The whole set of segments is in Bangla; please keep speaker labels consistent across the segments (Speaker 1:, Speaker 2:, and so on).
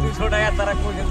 Speaker 1: দুশো টাকা তারা করে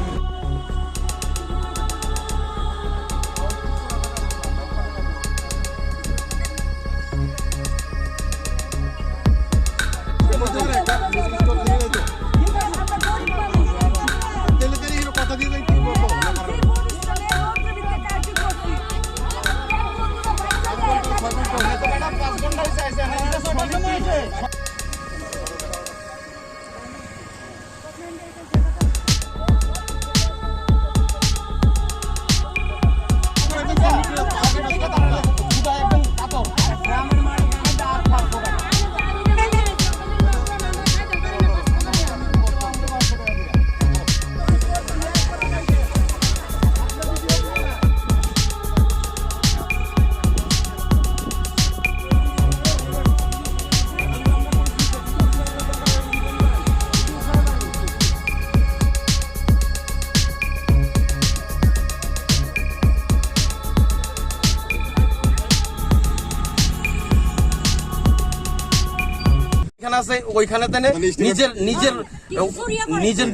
Speaker 1: ওইখানে নিজের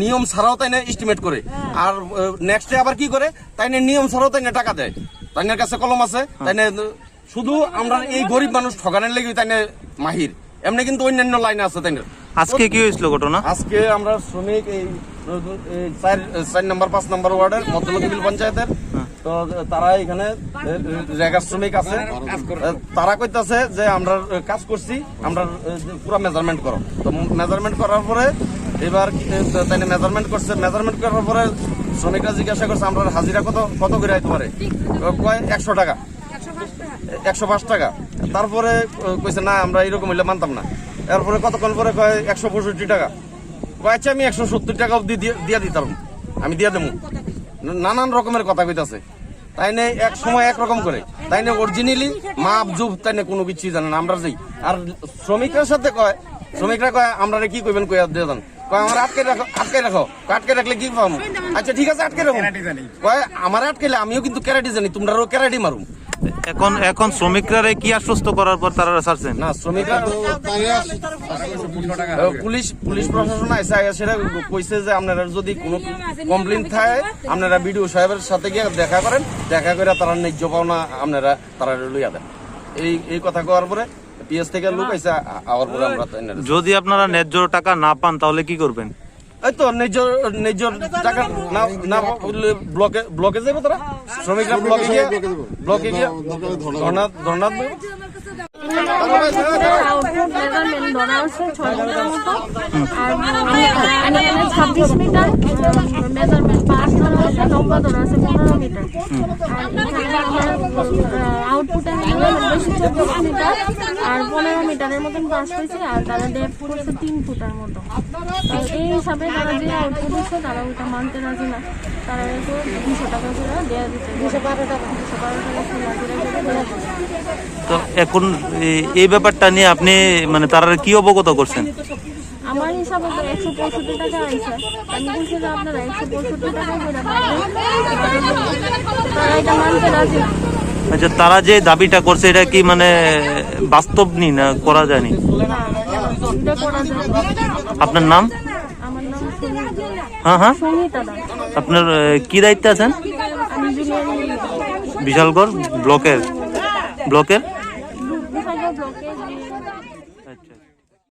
Speaker 1: নিয়ম ছাড়াও তাই না এস্টিমেট করে, আর নেক্সটে আবার কি করে তাই না নিয়ম ছাড়াও তাই না টাকা দেয়। তাইনের কাছে কলম আছে, তাই না শুধু আমরা এই গরিব মানুষ ঠকানোর লেগে তাই না মাহির, এমনি কিন্তু অন্যান্য লাইন আছে তাই না।
Speaker 2: আজকে কি হয়েছিল ঘটনা?
Speaker 1: আজকে আমরা শ্রমিক এই 4 নম্বর 5 নম্বর ওয়ার্ডের মধ্যলক্ষ্মীবিল পঞ্চায়েতের, তো তারা এখানে রেগা শ্রমিক আছে, তারা কইতাছে যে আমরা কাজ করছি, আমরা পুরো মেজারমেন্ট করো। তো মেজারমেন্ট করার পরে এবার তাই মেজারমেন্ট করছে, মেজারমেন্ট করার পরে শ্রমিকরা জিজ্ঞাসা করছে আমরা হাজিরা কত করে আইতে পারে, কয় 100 টাকা 105 টাকা। তারপরে কইছে না আমরা এরকম হইলে মানতাম না। এরপরে কতক্ষণ পরে কয় 165 টাকা, আচ্ছা আমি 170 টাকা অব্দি দিয়ে দিতাম, আমি দিয়ে দেবো। নানান রকমের কথা কইতাছে, তাই না এক সময় একরকম করে, তাই না অরিজিনালি মাপ জুব তাই না কোনো কিছুই জানে না। আমরা যাই আর শ্রমিকদের সাথে কয়, শ্রমিকরা কয় আমরা কি কইবেন কই দিয়ে দেন, কয় আমার আটকে রাখো, আটকে রাখলে কি পাবো। আচ্ছা ঠিক আছে আটকে রাখো, কয় আমার আটকেলে আমিও কিন্তু ক্যারাটি জানি, তোমরাও ক্যারাটি মারুম।
Speaker 2: এখন শ্রমিকরা কি আশ্বস্ত করার পর তারা ছাড়ছেন
Speaker 1: না, শ্রমিকরা পুলিশ প্রশাসন সেটা কইছে যে আপনারা যদি কোনো কমপ্লেন থাকে আপনারা বিডিও সাহেবের সাথে গিয়ে দেখা করেন, দেখা করে তারা ন্যায্য পাওনা আপনারা তারা লইয়া দেন। এই কথা কওয়ার পরে পিএস থেকে লোক আইসা আবার পরে আমরা
Speaker 2: যদি আপনারা ন্যায্য টাকা না পান তাহলে কি করবেন?
Speaker 1: এই তো ন্যায্য টাকা না ব্লকে যাবে তারা, শ্রমিকরা ব্লকে গিয়ে ধর্ণা
Speaker 3: আউটপুট মেজারমেন্ট ধরা আছে 6 মিটার মতো, আর 26 মিটার মেজারমেন্ট পাস ধরা আছে, লম্বা ধরা আছে 15 মিটার। আর এখানে আউটপুটের বেশি 24 মিটার আর 15 মিটারের মতন পাস হয়েছে, আর তারা ডেপ করছে 3 ফুটের মতো। এই হিসাবে তারা যে আউটপুট হচ্ছে তারা ওইটা মানতে রাজি না, তারা 200 টাকা করে দেওয়া দিচ্ছে, 212 টাকা
Speaker 2: তো এখন এই ব্যাপারটা নিয়ে আপনি মানে তারা কি অবগত করছেন?
Speaker 3: আমার হিসাবে তো 165 টাকা আইছে, আমি বলছি যে আপনারা 165 টাকা করে তারা এটা মানতে রাজি না।
Speaker 2: আচ্ছা, তারা যে দাবিটা করছে এটা কি মানে বাস্তব নি না করা যায়নি? আপনার নাম?
Speaker 3: আমার নাম
Speaker 2: হ্যাঁ
Speaker 3: সুমিতা দাস।
Speaker 2: আপনার কি দায়িত্বে আছেন? বিশালগড় ব্লকের
Speaker 3: ব্লকের
Speaker 2: আচ্ছা।